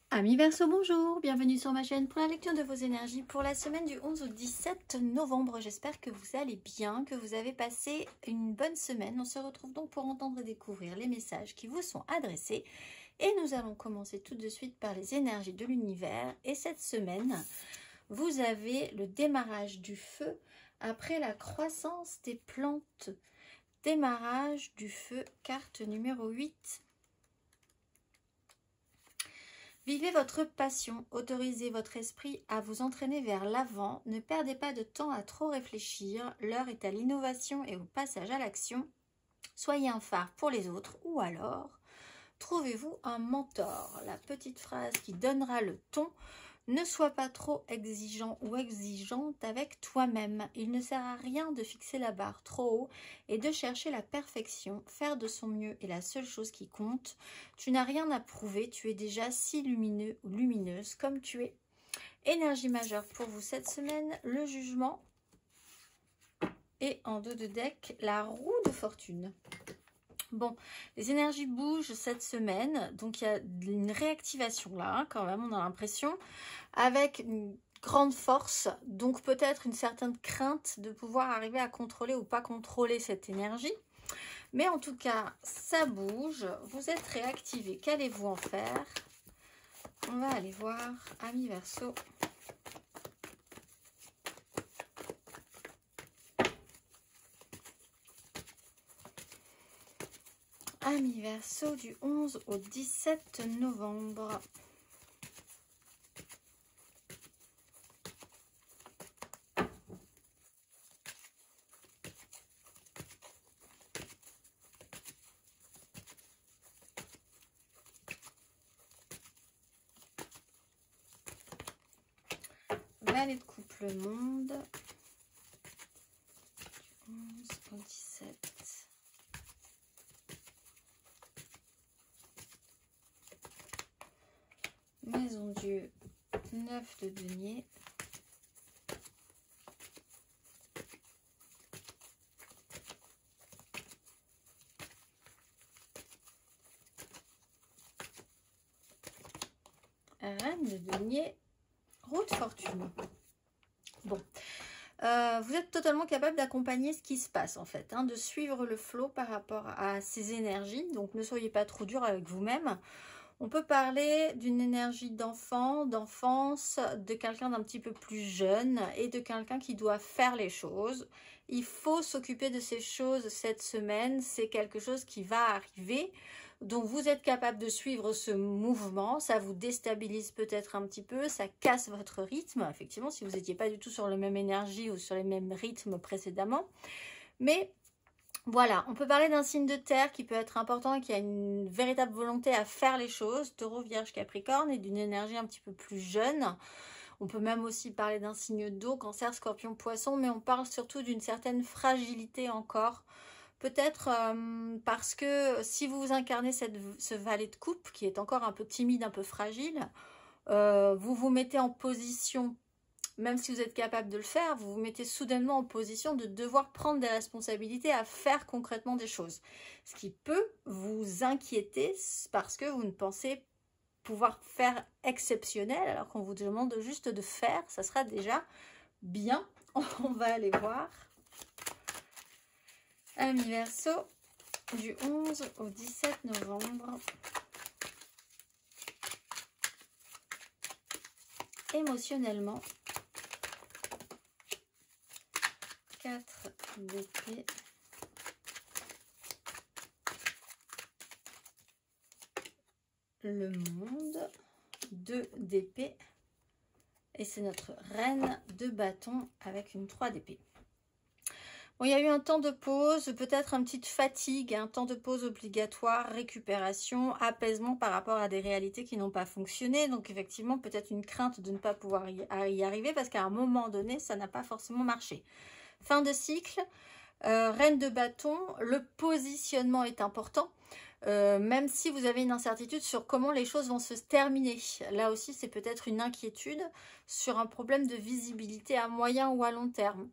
Amis Verseau, bonjour, bienvenue sur ma chaîne pour la lecture de vos énergies pour la semaine du 11 au 17 novembre. J'espère que vous allez bien, que vous avez passé une bonne semaine. On se retrouve donc pour entendre et découvrir les messages qui vous sont adressés. Et nous allons commencer tout de suite par les énergies de l'univers. Et cette semaine, vous avez le démarrage du feu après la croissance des plantes. Démarrage du feu, carte numéro 8. Vivez votre passion, autorisez votre esprit à vous entraîner vers l'avant, ne perdez pas de temps à trop réfléchir, l'heure est à l'innovation et au passage à l'action. Soyez un phare pour les autres ou alors trouvez-vous un mentor. La petite phrase qui donnera le ton: ne sois pas trop exigeant ou exigeante avec toi-même. Il ne sert à rien de fixer la barre trop haut et de chercher la perfection. Faire de son mieux est la seule chose qui compte. Tu n'as rien à prouver, tu es déjà si lumineux ou lumineuse comme tu es. Énergie majeure pour vous cette semaine, le jugement. Et en dos de deck, la roue de fortune. Bon, les énergies bougent cette semaine, donc il y a une réactivation là, quand même, on a l'impression, avec une grande force, donc peut-être une certaine crainte de pouvoir arriver à contrôler ou pas contrôler cette énergie. Mais en tout cas, ça bouge, vous êtes réactivé, qu'allez-vous en faire? On va aller voir, amis Verseau. Amis Verseau du 11 au 17 novembre. Valet de coupe, le monde. Du 11 au 17. Maison Dieu, 9 de denier. Reine de denier, roue de fortune. Bon, vous êtes totalement capable d'accompagner ce qui se passe en fait, de suivre le flot par rapport à ces énergies. Donc ne soyez pas trop dur avec vous-même. On peut parler d'une énergie d'enfant, d'enfance, de quelqu'un d'un petit peu plus jeune et de quelqu'un qui doit faire les choses. Il faut s'occuper de ces choses cette semaine, c'est quelque chose qui va arriver. Donc vous êtes capable de suivre ce mouvement, ça vous déstabilise peut-être un petit peu, ça casse votre rythme, effectivement, si vous n'étiez pas du tout sur la même énergie ou sur les mêmes rythmes précédemment. Mais voilà, on peut parler d'un signe de terre qui peut être important et qui a une véritable volonté à faire les choses, Taureau, Vierge, Capricorne, et d'une énergie un petit peu plus jeune. On peut même aussi parler d'un signe d'eau, Cancer, Scorpion, Poisson, mais on parle surtout d'une certaine fragilité encore. Peut-être parce que si vous incarnez ce valet de coupe, qui est encore un peu timide, un peu fragile, vous vous mettez en position, même si vous êtes capable de le faire, vous vous mettez soudainement en position de devoir prendre des responsabilités à faire concrètement des choses. Ce qui peut vous inquiéter parce que vous ne pensez pouvoir faire exceptionnel, alors qu'on vous demande juste de faire, ça sera déjà bien. On va aller voir. Amis Verseau, du 11 au 17 novembre. Émotionnellement, 4 d'épée, le monde, 2 d'épée, et c'est notre reine de bâton avec une 3 d'épée. Bon, il y a eu un temps de pause, peut-être une petite fatigue, un temps de pause obligatoire, récupération, apaisement par rapport à des réalités qui n'ont pas fonctionné. Donc effectivement, peut-être une crainte de ne pas pouvoir y arriver parce qu'à un moment donné, ça n'a pas forcément marché. Fin de cycle, reine de bâton, le positionnement est important. Même si vous avez une incertitude sur comment les choses vont se terminer. Là aussi, c'est peut-être une inquiétude sur un problème de visibilité à moyen ou à long terme.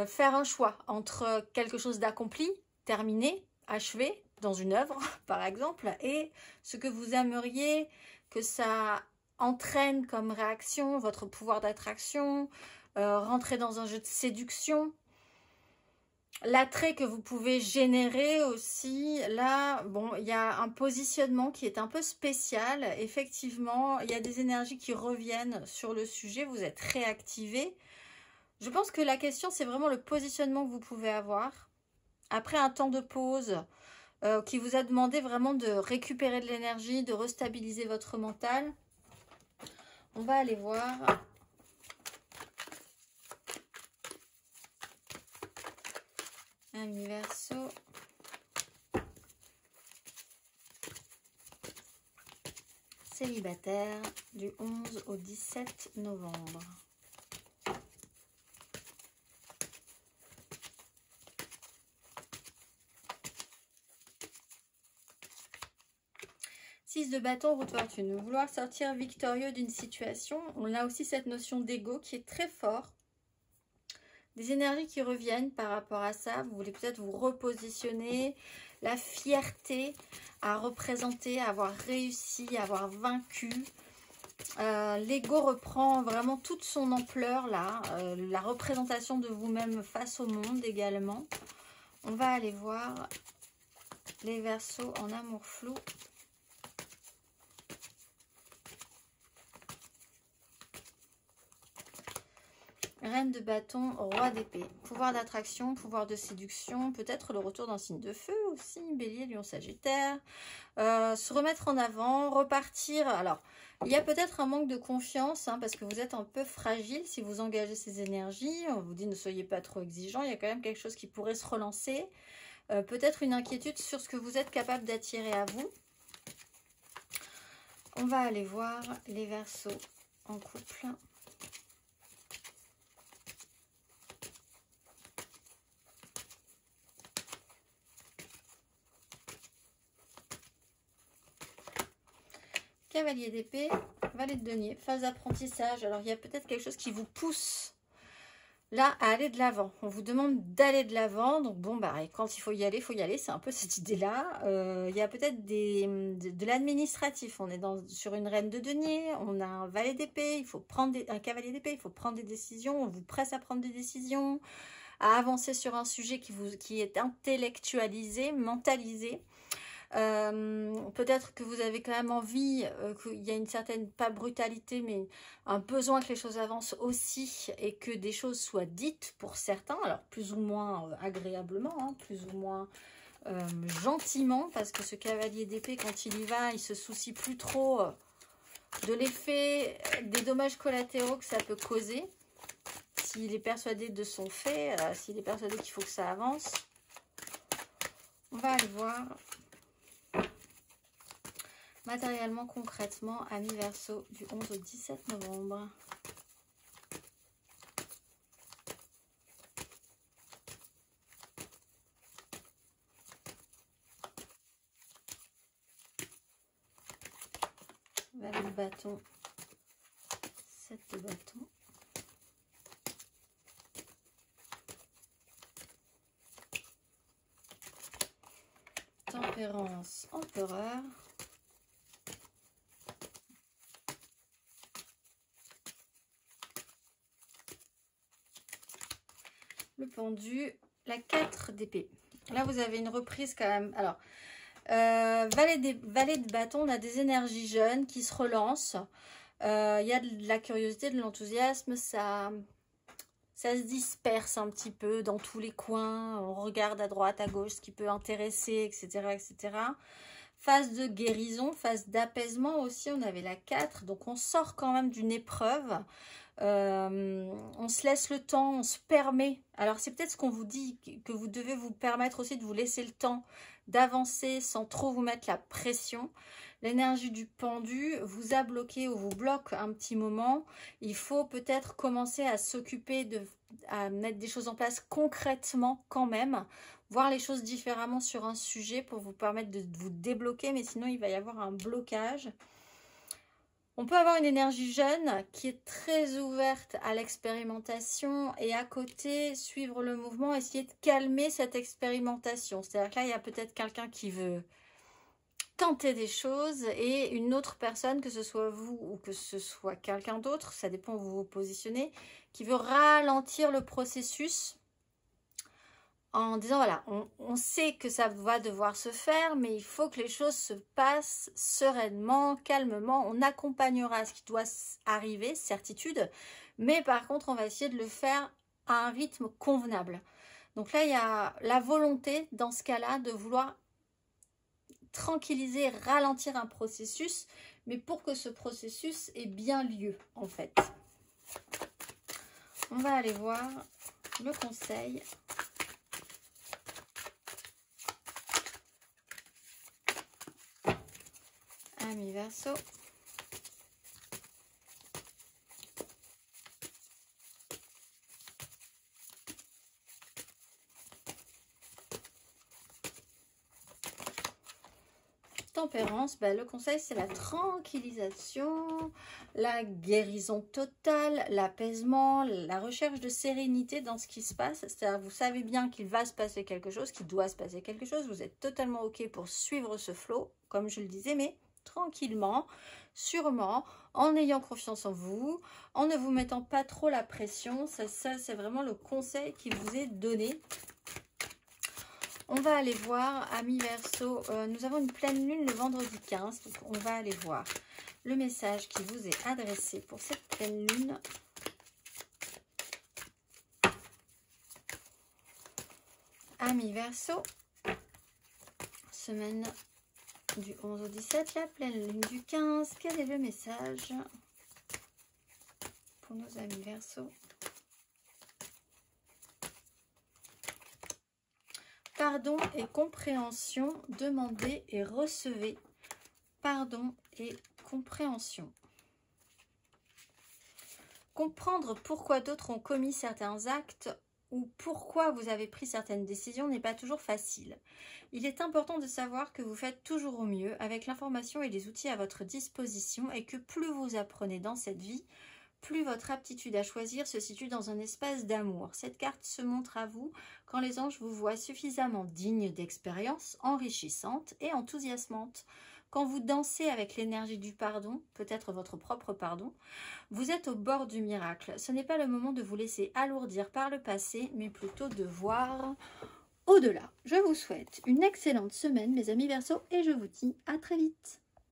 Faire un choix entre quelque chose d'accompli, terminé, achevé dans une œuvre par exemple, et ce que vous aimeriez que ça entraîne comme réaction, votre pouvoir d'attraction, rentrer dans un jeu de séduction. L'attrait que vous pouvez générer aussi, là, bon, il y a un positionnement qui est un peu spécial. Effectivement, il y a des énergies qui reviennent sur le sujet, vous êtes réactivé. Je pense que la question, c'est vraiment le positionnement que vous pouvez avoir. Après un temps de pause qui vous a demandé vraiment de récupérer de l'énergie, de restabiliser votre mental. On va aller voir. Ami Verseau. Célibataire du 11 au 17 novembre. Six de bâton, roue de fortune. Vouloir sortir victorieux d'une situation. On a aussi cette notion d'ego qui est très fort. Des énergies qui reviennent par rapport à ça. Vous voulez peut-être vous repositionner. La fierté à représenter, à avoir réussi, à avoir vaincu. L'ego reprend vraiment toute son ampleur là. La représentation de vous-même face au monde également. On va aller voir les Verseaux en amour flou. Reine de bâton, roi d'épée. Pouvoir d'attraction, pouvoir de séduction, peut-être le retour d'un signe de feu aussi, bélier, lion, sagittaire. Se remettre en avant, repartir. Alors, il y a peut-être un manque de confiance, hein, parce que vous êtes un peu fragile si vous engagez ces énergies. On vous dit ne soyez pas trop exigeant, il y a quand même quelque chose qui pourrait se relancer. Peut-être une inquiétude sur ce que vous êtes capable d'attirer à vous. On va aller voir les Verseaux en couple. Cavalier d'épée, valet de denier, phase d'apprentissage. Alors, il y a peut-être quelque chose qui vous pousse là à aller de l'avant. On vous demande d'aller de l'avant. Donc, bon, bah, quand il faut y aller, c'est un peu cette idée-là. Il y a peut-être de l'administratif. On est sur une reine de denier, on a un valet d'épée, il faut prendre un cavalier d'épée, il faut prendre des décisions. On vous presse à prendre des décisions, à avancer sur un sujet qui est intellectualisé, mentalisé. Peut-être que vous avez quand même envie qu'il y a une certaine, pas brutalité, mais un besoin que les choses avancent aussi et que des choses soient dites pour certains, alors plus ou moins agréablement, hein, plus ou moins gentiment, parce que ce cavalier d'épée, quand il y va, il se soucie plus trop de l'effet, des dommages collatéraux que ça peut causer, s'il est persuadé de son fait, s'il est persuadé qu'il faut que ça avance. On va aller voir. Matériellement, concrètement, ami Verseau du 11 au 17 novembre. Valet de bâton, 7 de bâton. Tempérance, empereur. Le pendu, la 4 d'épée. Là, vous avez une reprise quand même. Alors, valet de bâton, on a des énergies jeunes qui se relancent. Il y a de la curiosité, de l'enthousiasme. Ça se disperse un petit peu dans tous les coins. On regarde à droite, à gauche, ce qui peut intéresser, etc. etc. Phase de guérison, phase d'apaisement aussi. On avait la 4. Donc, on sort quand même d'une épreuve. On se laisse le temps, on se permet. Alors c'est peut-être ce qu'on vous dit, que vous devez vous permettre aussi de vous laisser le temps d'avancer sans trop vous mettre la pression. L'énergie du pendu vous a bloqué ou vous bloque un petit moment. Il faut peut-être commencer à s'occuper à mettre des choses en place concrètement quand même, voir les choses différemment sur un sujet pour vous permettre de vous débloquer, mais sinon il va y avoir un blocage. On peut avoir une énergie jeune qui est très ouverte à l'expérimentation et à côté, suivre le mouvement, essayer de calmer cette expérimentation. C'est-à-dire que là, il y a peut-être quelqu'un qui veut tenter des choses et une autre personne, que ce soit vous ou que ce soit quelqu'un d'autre, ça dépend où vous vous positionnez, qui veut ralentir le processus en disant voilà, on sait que ça va devoir se faire, mais il faut que les choses se passent sereinement, calmement. On accompagnera ce qui doit arriver, certitude, mais par contre, on va essayer de le faire à un rythme convenable. Donc là, il y a la volonté, dans ce cas-là, de vouloir tranquilliser, ralentir un processus, mais pour que ce processus ait bien lieu, en fait. On va aller voir le conseil. Amis Verseau. Tempérance, le conseil c'est la tranquillisation, la guérison totale, l'apaisement, la recherche de sérénité dans ce qui se passe. C'est-à-dire vous savez bien qu'il va se passer quelque chose, qu'il doit se passer quelque chose. Vous êtes totalement ok pour suivre ce flow, comme je le disais, mais tranquillement, sûrement, en ayant confiance en vous, en ne vous mettant pas trop la pression. Ça c'est vraiment le conseil qui vous est donné. On va aller voir, amis Verseau, nous avons une pleine lune le vendredi 15, donc on va aller voir le message qui vous est adressé pour cette pleine lune. Amis Verseau, semaine du 11 au 17, la pleine lune du 15, quel est le message pour nos amis Verseau? Pardon et compréhension, demandez et recevez. Pardon et compréhension. Comprendre pourquoi d'autres ont commis certains actes ou pourquoi vous avez pris certaines décisions n'est pas toujours facile. Il est important de savoir que vous faites toujours au mieux avec l'information et les outils à votre disposition et que plus vous apprenez dans cette vie, plus votre aptitude à choisir se situe dans un espace d'amour. Cette carte se montre à vous quand les anges vous voient suffisamment digne d'expériences enrichissantes et enthousiasmantes. Quand vous dansez avec l'énergie du pardon, peut-être votre propre pardon, vous êtes au bord du miracle. Ce n'est pas le moment de vous laisser alourdir par le passé, mais plutôt de voir au-delà. Je vous souhaite une excellente semaine, mes amis Verseau, et je vous dis à très vite.